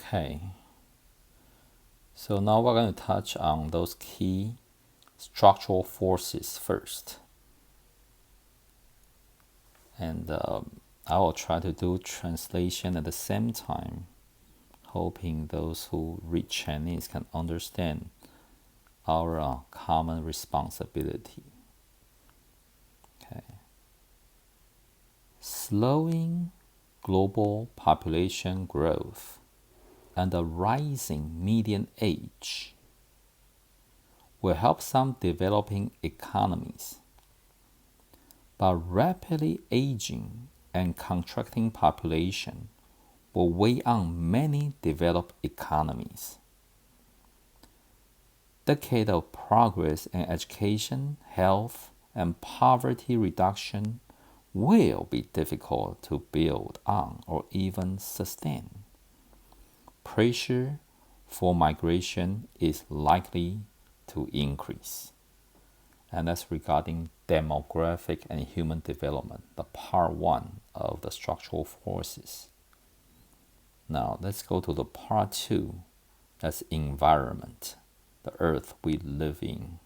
Okay, so now we're going to touch on those key structural forces first. And I will try to do translation at the same time, hoping those who read Chinese can understand our common responsibility. Okay. Slowing global population growth and a rising median age will help some developing economies, but rapidly aging and contracting population will weigh on many developed economies. Decade of progress in education, health, and poverty reduction will be difficult to build on or even sustain. Pressure for migration is likely to increase. And that's regarding demographic and human development, the part one of the structural forces. Now let's go to the part two, that's environment, the earth we live in.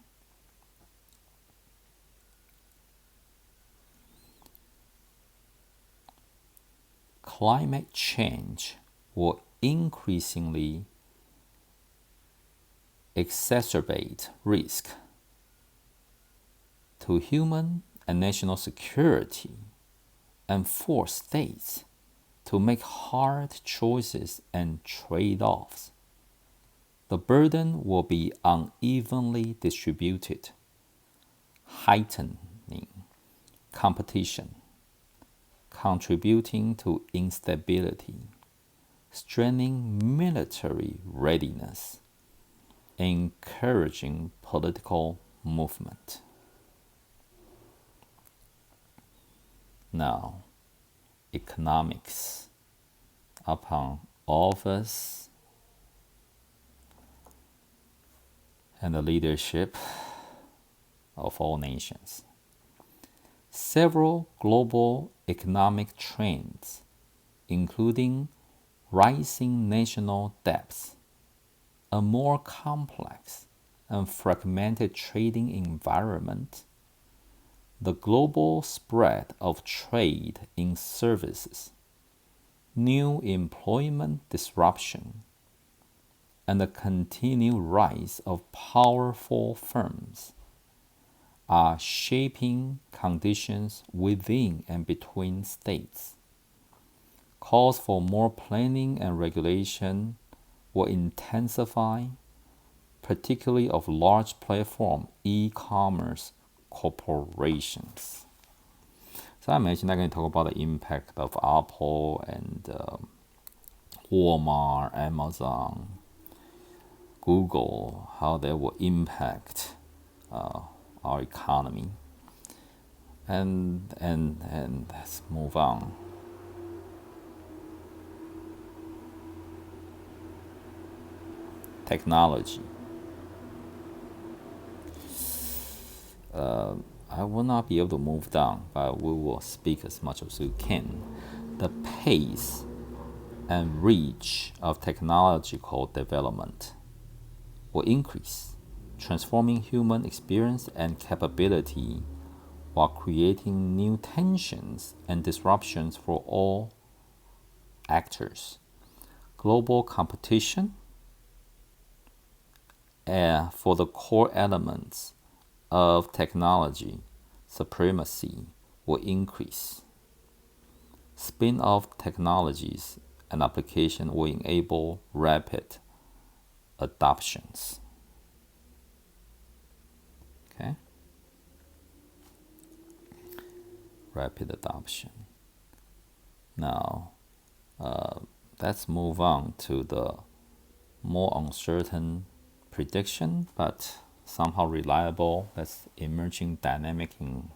Climate change will increasingly exacerbate risk to human and national security and force states to make hard choices and trade-offs. The burden will be unevenly distributed, heightening competition, contributing to instability, straining military readiness, encouraging political movement. Now, economics upon all of us and the leadership of all nations. Several global economic trends, including rising national debts, a more complex and fragmented trading environment, the global spread of trade in services, new employment disruption, and the continued rise of powerful firms are shaping conditions within and between states. Calls for more planning and regulation will intensify, particularly of large platform e-commerce corporations. So I mentioned I'm going to talk about the impact of Apple and Walmart, Amazon, Google, how they will impact our economy. And let's move on. Technology. I will not be able to move down, but we will speak as much as we can. The pace and reach of technological development will increase, transforming human experience and capability while creating new tensions and disruptions for all actors. Global competition for the core elements of technology supremacy will increase. Spin-off technologies and application will enable rapid adoptions. Okay? Rapid adoption. Now, let's move on to the more uncertain prediction, but somehow reliable, that's emerging dynamic in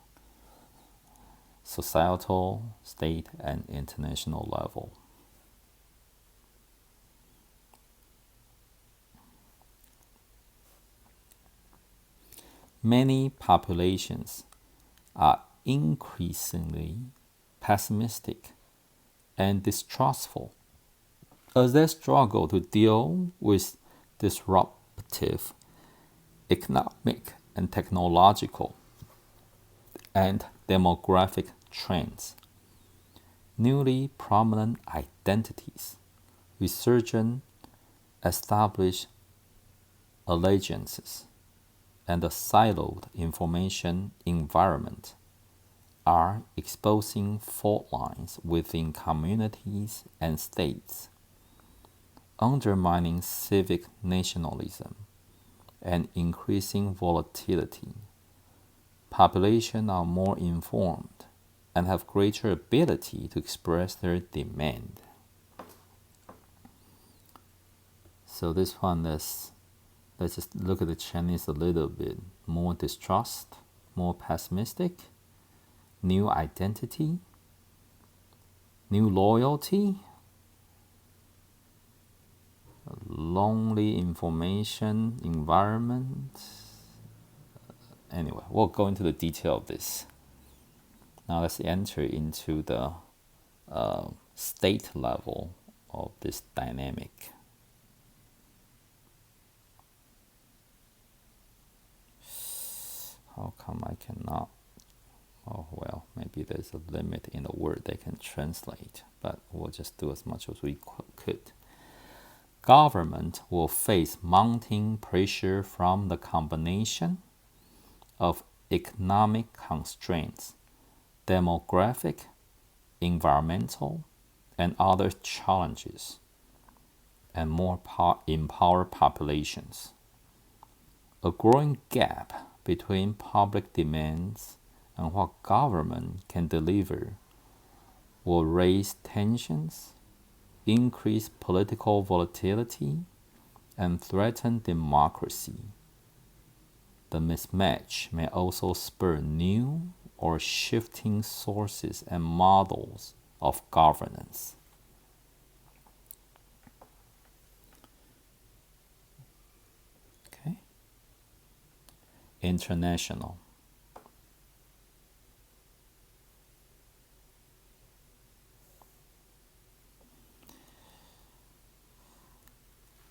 societal, state, and international level. Many populations are increasingly pessimistic and distrustful as they struggle to deal with disruptive economic and technological and demographic trends. Newly prominent identities, resurgent established allegiances, and a siloed information environment are exposing fault lines within communities and states, undermining civic nationalism and increasing volatility. Populations are more informed and have greater ability to express their demand. So this one, let's just look at the Chinese a little bit. More distrust, more pessimistic, new identity, new loyalty, lonely information environment. Anyway, we'll go into the detail of this. Now let's enter into the state level of this dynamic. How come I cannot? Oh well, maybe there's a limit in the word they can translate, but we'll just do as much as we could. Government will face mounting pressure from the combination of economic constraints, demographic, environmental, and other challenges, and more empowered populations. A growing gap between public demands and what government can deliver will raise tensions, increase political volatility, and threaten democracy. The mismatch may also spur new or shifting sources and models of governance. Okay. International.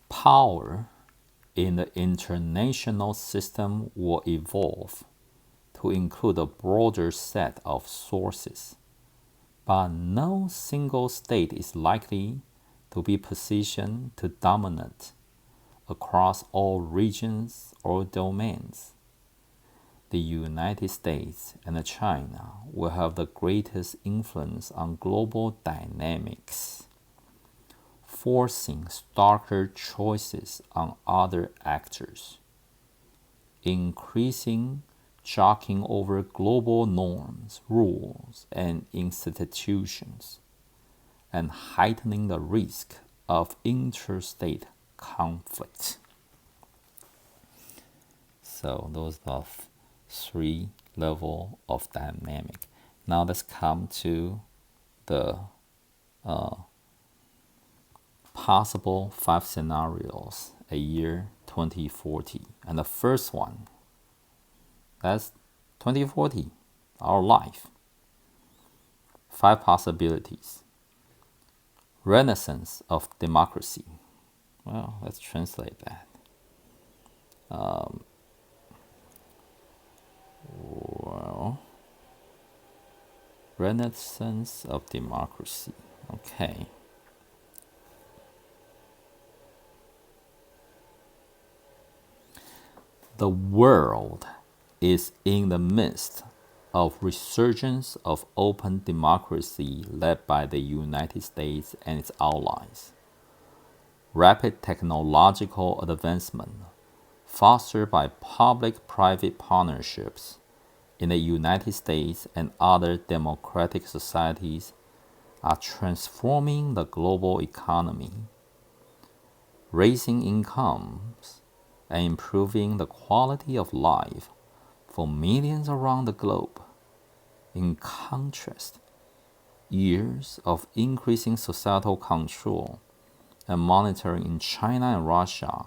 Power in the international system will evolve to include a broader set of sources, but no single state is likely to be positioned to dominate across all regions or domains. The United States and China will have the greatest influence on global dynamics, forcing starker choices on other actors, increasing jockeying over global norms, rules, and institutions, and heightening the risk of interstate conflict. So those are three levels of dynamic. Now let's come to the possible 5 scenarios a year 2040. And the first one, that's 2040, our life. 5 possibilities. Renaissance of democracy. Well, let's translate that. Renaissance of democracy. Okay. The world is in the midst of resurgence of open democracy led by the United States and its allies. Rapid technological advancement fostered by public-private partnerships in the United States and other democratic societies are transforming the global economy, raising incomes, and improving the quality of life for millions around the globe. In contrast, years of increasing societal control and monitoring in China and Russia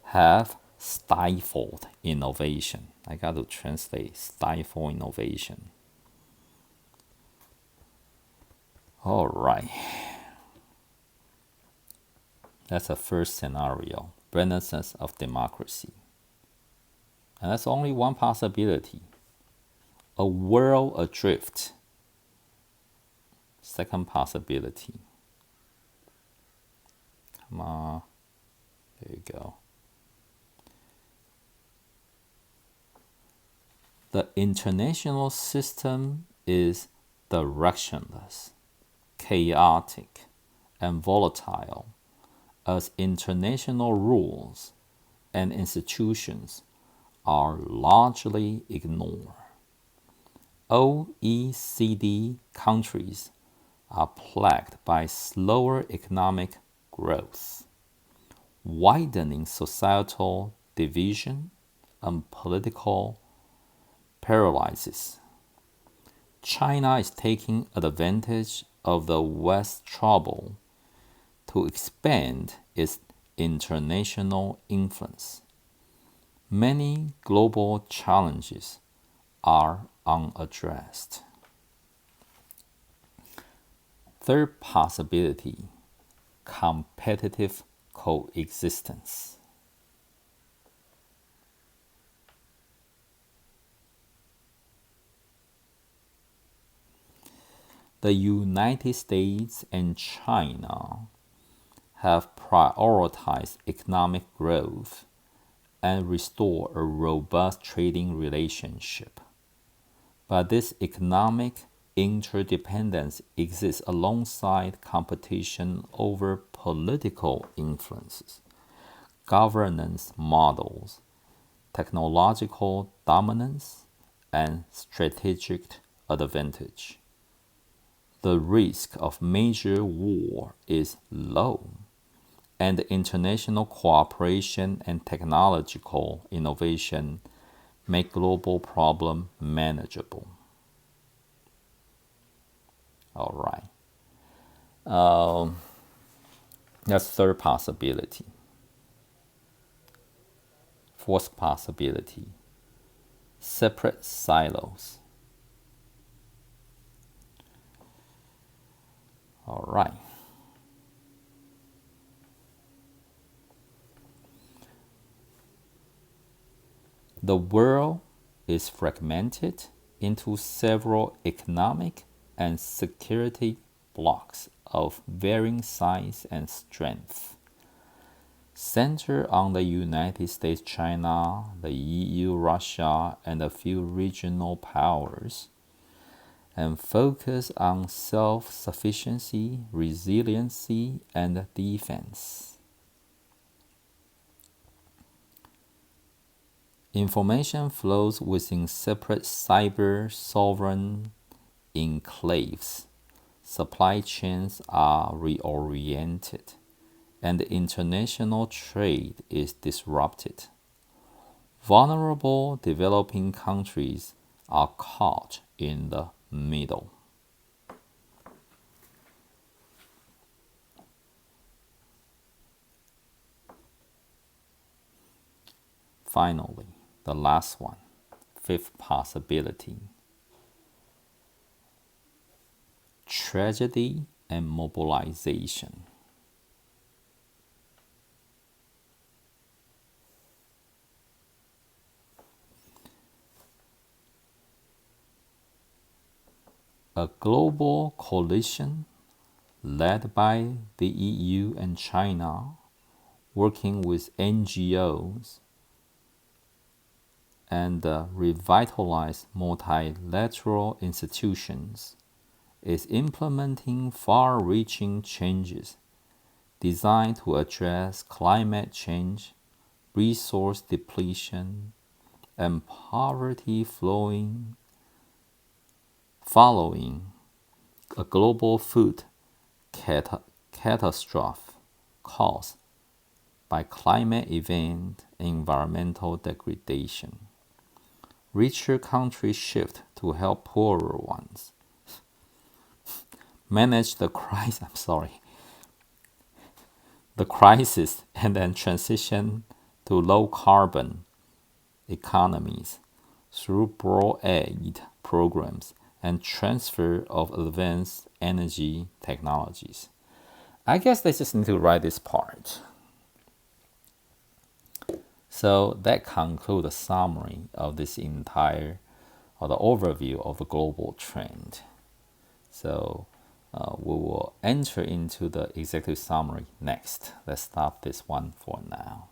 have stifled innovation. I got to translate stifle innovation. All right. That's the first scenario, renaissance of democracy. And that's only one possibility. A world adrift, second possibility. Come on, there you go. The international system is directionless, chaotic, and volatile as international rules and institutions are largely ignored. OECD countries are plagued by slower economic growth, widening societal division, and political paralysis. China is taking advantage of the West's trouble to expand its international influence. Many global challenges are unaddressed. Third possibility, competitive coexistence. The United States and China have prioritized economic growth and restore a robust trading relationship. But this economic interdependence exists alongside competition over political influences, governance models, technological dominance, and strategic advantage. The risk of major war is low, and international cooperation and technological innovation make global problem manageable. All right. That's third possibility. Fourth possibility, separate silos. All right. The world is fragmented into several economic and security blocks of varying size and strength. Centered on the United States, China, the EU, Russia, and a few regional powers, and focus on self sufficiency, resiliency, and defense. Information flows within separate cyber sovereign enclaves. Supply chains are reoriented, and international trade is disrupted. Vulnerable developing countries are caught in the middle. Finally, the last one, fifth possibility, tragedy and mobilization. A global coalition led by the EU and China, working with NGOs and revitalize multilateral institutions, is implementing far-reaching changes designed to address climate change, resource depletion, and poverty following a global food catastrophe caused by climate event and environmental degradation. Richer countries shift to help poorer ones manage the crisis and then transition to low carbon economies through broad aid programs and transfer of advanced energy technologies. I guess they just need to write this part. So that concludes the summary of this entire, or the overview of the global trend. So we will enter into the executive summary next. Let's stop this one for now.